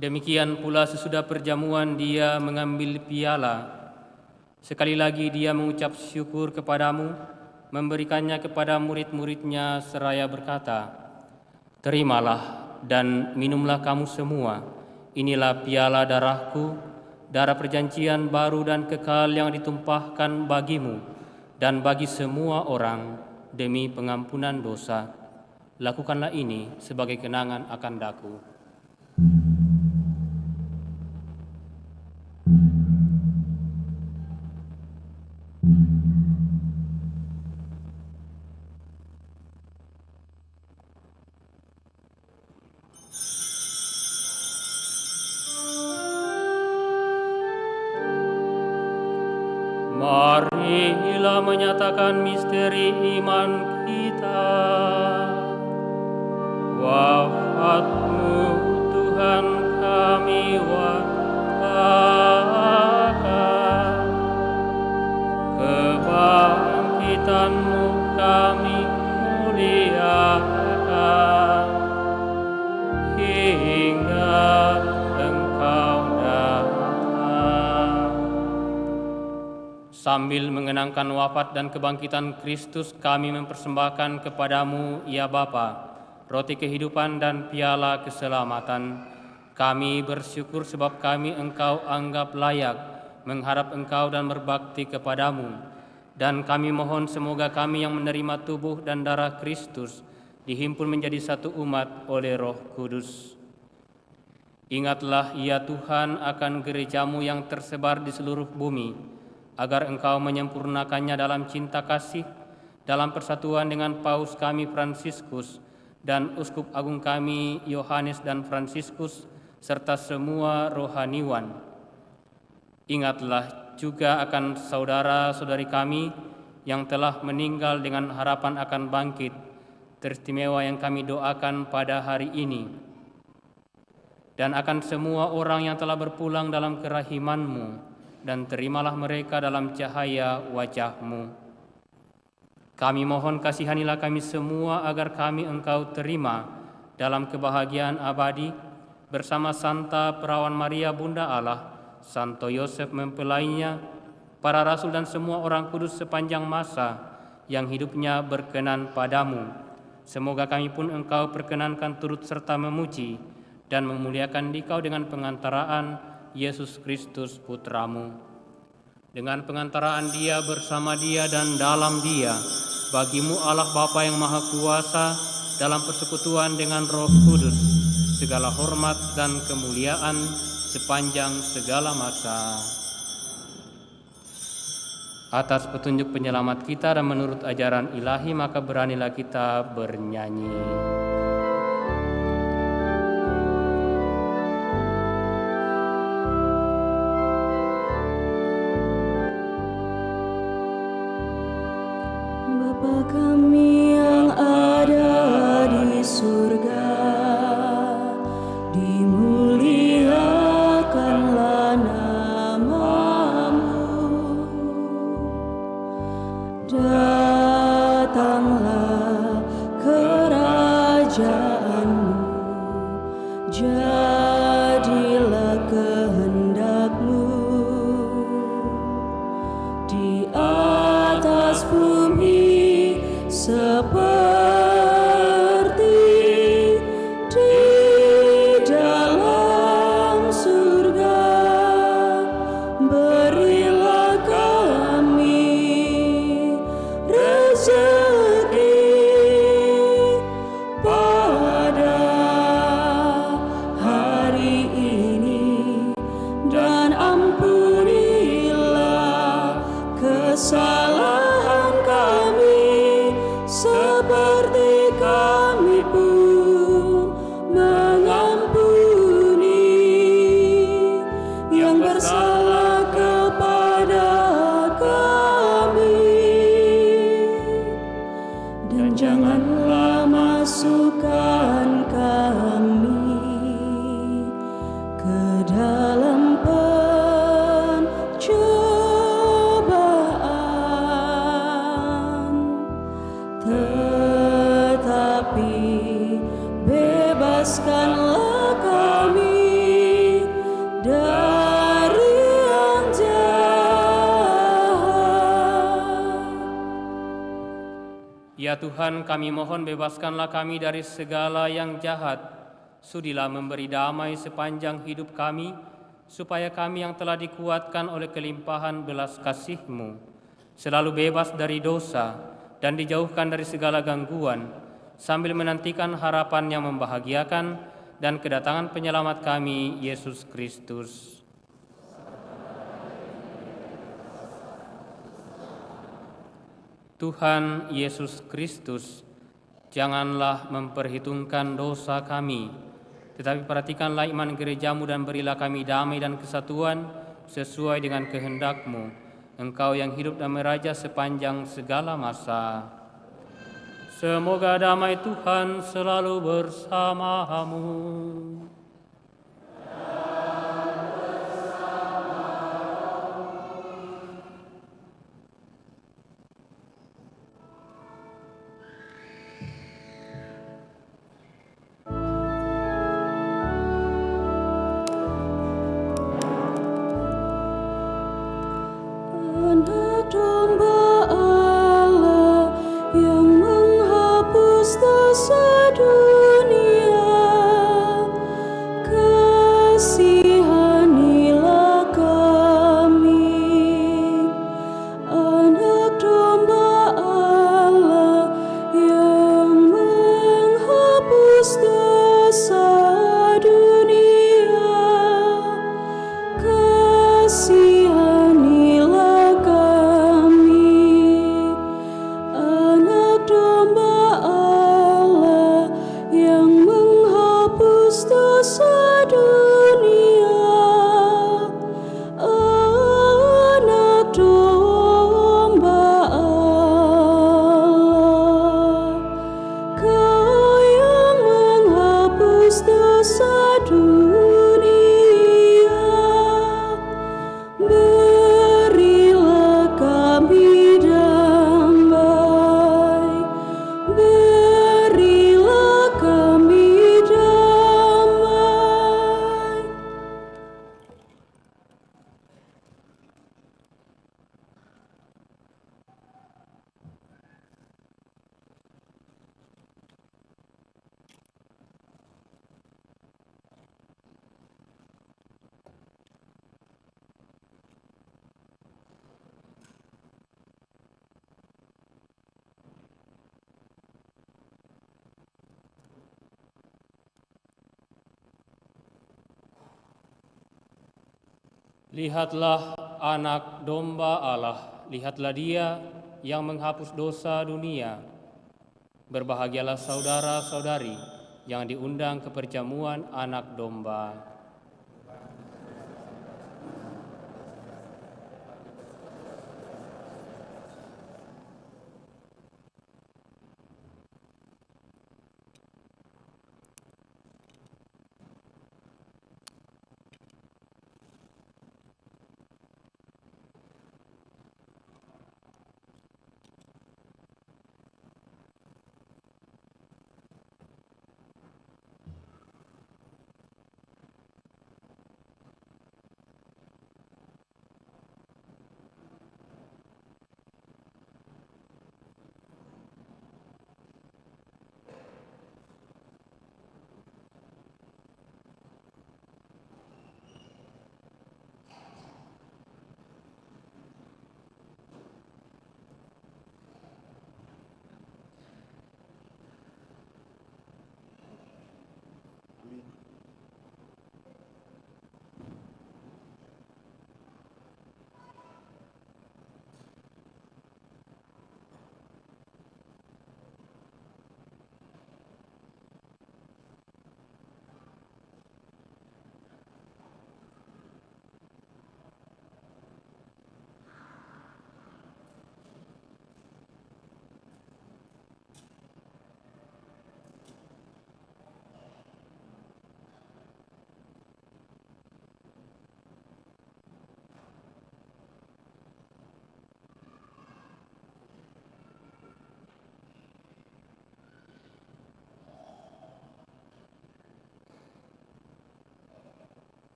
Demikian pula sesudah perjamuan dia mengambil piala. Sekali lagi dia mengucap syukur kepadamu, memberikannya kepada murid-muridnya seraya berkata, "Terimalah dan minumlah kamu semua. Inilah piala darahku, darah perjanjian baru dan kekal yang ditumpahkan bagimu dan bagi semua orang demi pengampunan dosa. Lakukanlah ini sebagai kenangan akan daku." Marilah menyatakan misteri iman kita. Wafat-Mu Tuhan kami waktakan, kebangkitan-Mu kami muliakan, hingga Engkau datang. Sambil mengenangkan wafat dan kebangkitan Kristus, kami mempersembahkan kepadamu, ya Bapa, roti kehidupan dan piala keselamatan. Kami bersyukur sebab kami Engkau anggap layak menghadap Engkau dan berbakti kepadamu. Dan kami mohon semoga kami yang menerima tubuh dan darah Kristus dihimpun menjadi satu umat oleh Roh Kudus. Ingatlah ya Tuhan akan gereja-Mu yang tersebar di seluruh bumi, agar Engkau menyempurnakannya dalam cinta kasih, dalam persatuan dengan Paus kami Fransiskus dan Uskup Agung kami Yohanes dan Fransiskus, serta semua rohaniwan. Ingatlah juga akan saudara-saudari kami yang telah meninggal dengan harapan akan bangkit teristimewa yang kami doakan pada hari ini, dan akan semua orang yang telah berpulang dalam kerahiman-Mu, dan terimalah mereka dalam cahaya wajah-Mu. Kami mohon kasihanilah kami semua agar kami Engkau terima dalam kebahagiaan abadi bersama Santa Perawan Maria Bunda Allah, Santo Yosef mempelainya, para rasul dan semua orang kudus sepanjang masa yang hidupnya berkenan padamu. Semoga kami pun Engkau perkenankan turut serta memuji dan memuliakan Dikau dengan pengantaraan Yesus Kristus Putra-Mu. Dengan pengantaraan Dia, bersama Dia, dan dalam Dia, bagi-Mu Allah Bapa yang Maha Kuasa, dalam persekutuan dengan Roh Kudus, segala hormat dan kemuliaan sepanjang segala masa. Atas petunjuk penyelamat kita dan menurut ajaran ilahi, maka beranilah kita bernyanyi.
Bapa kami yang ada di surga, dimuliakanlah nama-Mu. Datanglah kerajaan-Mu, jadilah kehendak-Mu di atas bumi seperti di dalam surga. Berilah kami rezeki dan janganlah masukkan kami ke dalam pencobaan, tetapi bebaskanlah kami dari yang jahat.
Ya Tuhan, kami mohon bebaskanlah kami dari segala yang jahat. Sudilah memberi damai sepanjang hidup kami, supaya kami yang telah dikuatkan oleh kelimpahan belas kasih-Mu selalu bebas dari dosa dan dijauhkan dari segala gangguan, sambil menantikan harapan yang membahagiakan dan kedatangan penyelamat kami, Yesus Kristus. Tuhan Yesus Kristus, janganlah memperhitungkan dosa kami, tetapi perhatikanlah iman gereja-Mu dan berilah kami damai dan kesatuan sesuai dengan kehendak-Mu. Engkau yang hidup dan meraja sepanjang segala masa. Semoga damai Tuhan selalu bersamamu.
Anak domba Allah yang menghapus dosa dunia, kasihanilah kami. Anak domba Allah yang menghapus dosa dunia, kasihanilah kami. Anak domba Allah yang menghapus dosa dunia, anak domba Allah, Kau yang menghapus dosa dunia, berilah kami damai, berilah kami damai.
Lihatlah anak domba Allah, lihatlah Dia yang menghapus dosa dunia. Berbahagialah saudara-saudari yang diundang ke perjamuan anak domba.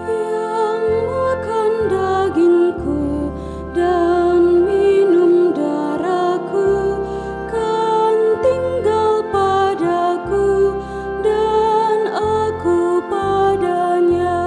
Yang makan dagingku dan minum darahku kan tinggal padaku dan aku padanya.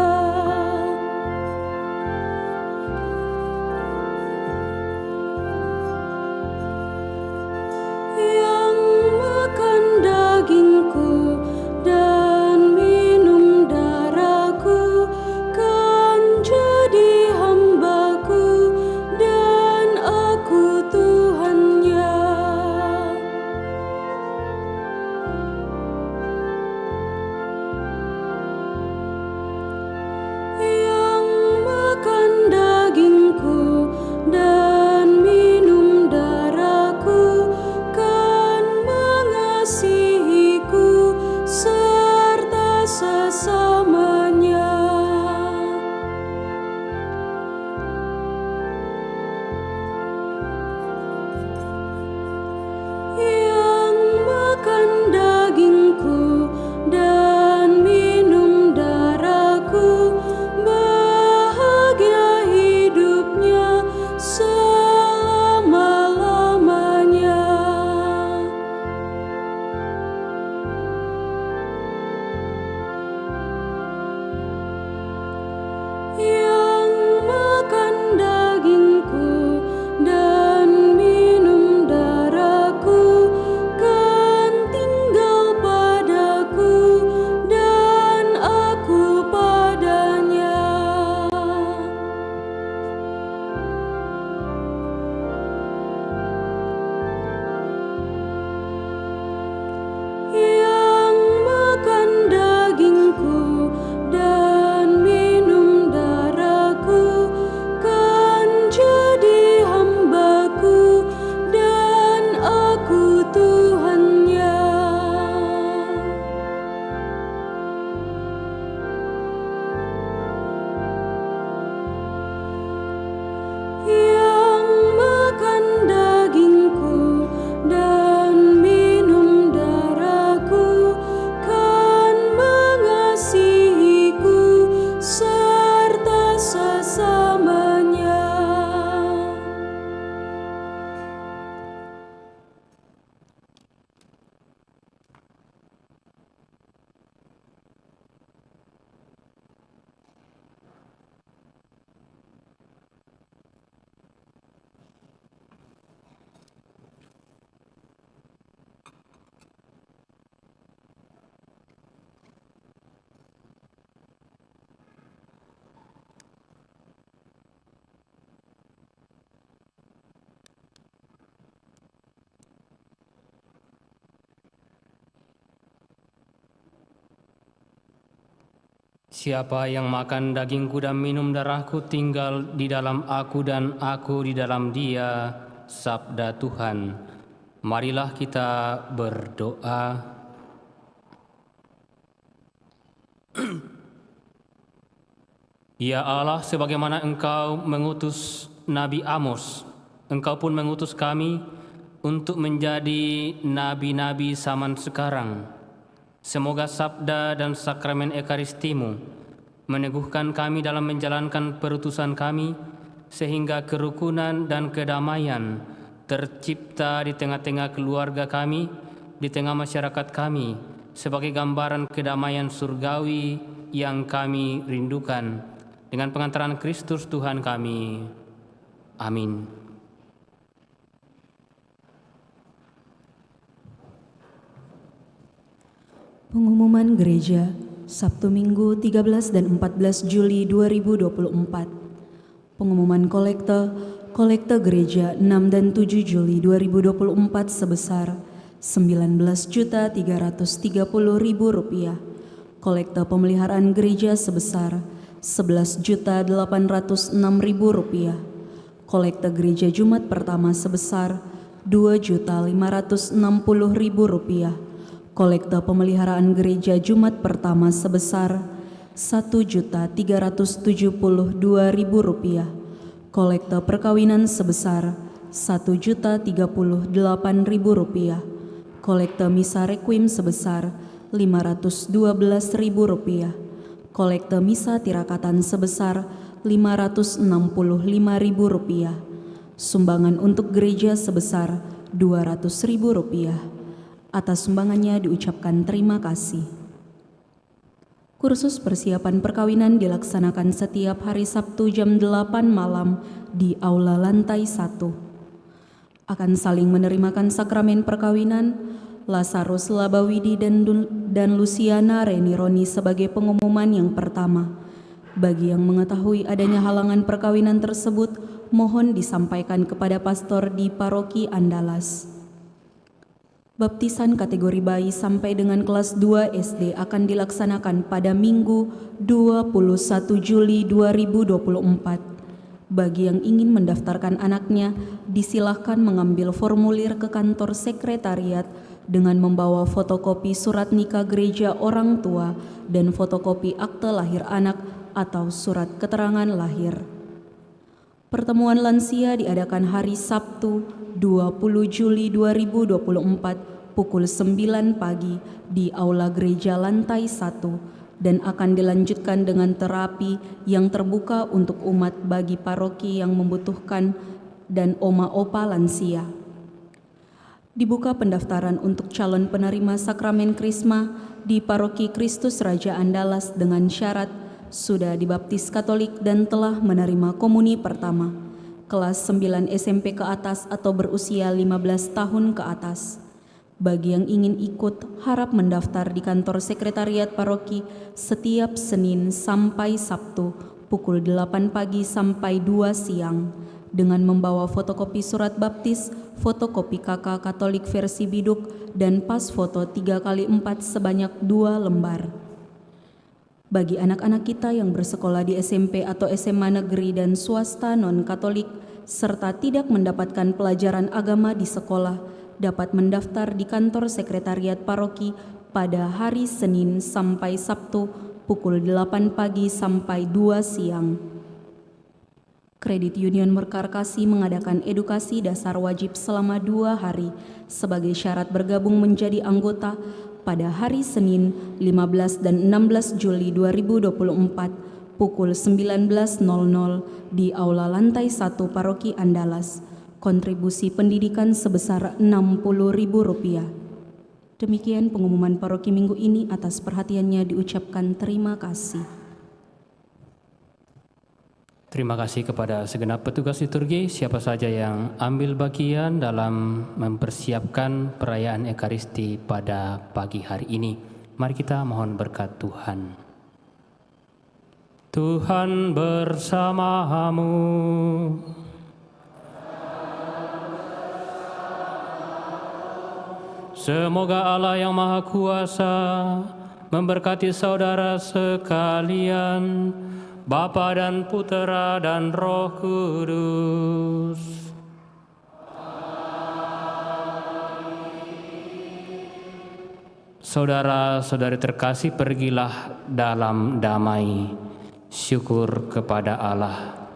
Yang makan dagingku dan minum darahku kan jadi hambaku dan aku Tuhannya. Yang makan dagingku dan minum darahku kan mengasihiku serta sesamanya. Yang makan dagingku dan minum darahku bahagia hidupnya selama-lamanya. Yang makan dagingku dan minum darahku kan tinggal padaku dan aku padanya. Yang makan dagingku dan minum darahku kan jadi hambaku dan aku Tuhannya. Yang makan dagingku dan minum darahku kan mengasihiku serta sesamanya.
Siapa yang makan dagingku dan minum darahku tinggal di dalam aku dan aku di dalam dia, sabda Tuhan. Marilah kita berdoa. Ya Allah, sebagaimana Engkau mengutus Nabi Amos, Engkau pun mengutus kami untuk menjadi nabi-nabi zaman sekarang. Semoga sabda dan sakramen Ekaristimu meneguhkan kami dalam menjalankan perutusan kami, sehingga kerukunan dan kedamaian tercipta di tengah-tengah keluarga kami, di tengah masyarakat kami, sebagai gambaran kedamaian surgawi yang kami rindukan. Dengan pengantaran Kristus Tuhan kami. Amin.
Pengumuman Gereja, Sabtu Minggu 13 dan 14 Juli 2024. Pengumuman kolekte gereja 6 dan 7 Juli 2024 sebesar Rp19.330.000. Kolekte pemeliharaan gereja sebesar Rp11.806.000. Kolekte gereja Jumat pertama sebesar Rp2.560.000. Kolekte pemeliharaan gereja Jumat pertama sebesar Rp1.372.000. Kolekte perkawinan sebesar Rp1.038.000. Kolekte misa requiem sebesar Rp512.000. Kolekte misa tirakatan sebesar Rp565.000. Sumbangan untuk gereja sebesar Rp200.000. Atas sumbangannya diucapkan terima kasih. Kursus persiapan perkawinan dilaksanakan setiap hari Sabtu jam 8 malam di Aula Lantai 1. Akan saling menerimakan sakramen perkawinan, Lazarus Labawidi dan Luciana Renironi sebagai pengumuman yang pertama. Bagi yang mengetahui adanya halangan perkawinan tersebut, mohon disampaikan kepada pastor di Paroki Andalas. Baptisan kategori bayi sampai dengan kelas 2 SD akan dilaksanakan pada Minggu 21 Juli 2024. Bagi yang ingin mendaftarkan anaknya, disilahkan mengambil formulir ke kantor sekretariat dengan membawa fotokopi surat nikah gereja orang tua dan fotokopi akte lahir anak atau surat keterangan lahir. Pertemuan lansia diadakan hari Sabtu 20 Juli 2024 pukul 9 pagi di Aula Gereja Lantai 1 dan akan dilanjutkan dengan terapi yang terbuka untuk umat bagi paroki yang membutuhkan dan oma-opa lansia. Dibuka pendaftaran untuk calon penerima sakramen Krisma di Paroki Kristus Raja Andalas dengan syarat sudah dibaptis Katolik dan telah menerima komuni pertama, kelas 9 SMP ke atas atau berusia 15 tahun ke atas. Bagi yang ingin ikut, harap mendaftar di kantor sekretariat paroki setiap Senin sampai Sabtu pukul 8 pagi sampai 2 siang dengan membawa fotokopi surat baptis, fotokopi KK Katolik versi biduk, dan pas foto 3x4 sebanyak 2 lembar. Bagi anak-anak kita yang bersekolah di SMP atau SMA negeri dan swasta non-Katolik, serta tidak mendapatkan pelajaran agama di sekolah, dapat mendaftar di kantor sekretariat paroki pada hari Senin sampai Sabtu pukul 8 pagi sampai 2 siang. Kredit Union Mekarkasi mengadakan edukasi dasar wajib selama 2 hari sebagai syarat bergabung menjadi anggota pada hari Senin 15 dan 16 Juli 2024 pukul 19.00 di Aula Lantai 1 Paroki Andalas. Kontribusi pendidikan sebesar Rp60.000. Demikian pengumuman paroki minggu ini. Atas perhatiannya diucapkan terima kasih.
Terima kasih kepada segenap petugas liturgi, siapa saja yang ambil bagian dalam mempersiapkan perayaan Ekaristi pada pagi hari ini. Mari kita mohon berkat Tuhan. Tuhan bersamamu. Semoga Allah yang Maha Kuasa memberkati saudara sekalian, Bapa dan Putera dan Roh Kudus. Saudara-saudari terkasih, pergilah dalam damai. Syukur kepada Allah.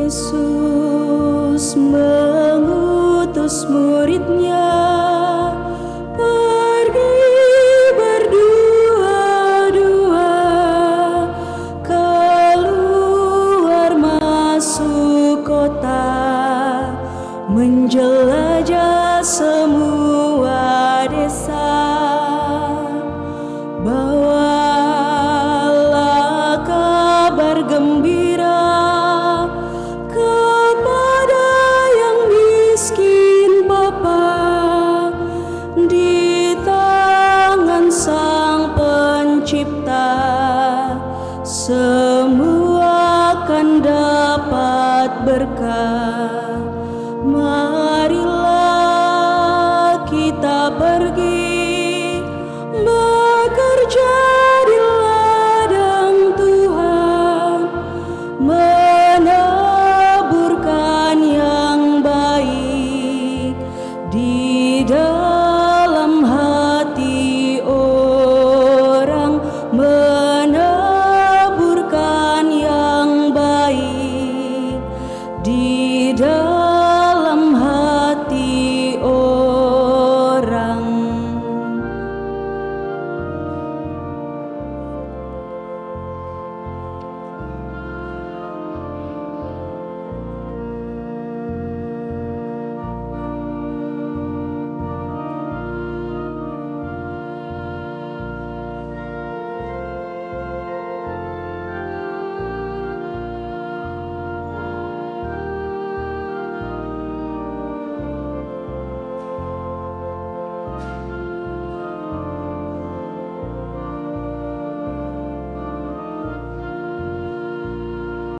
Yesus mengutus murid-Nya Tuhan.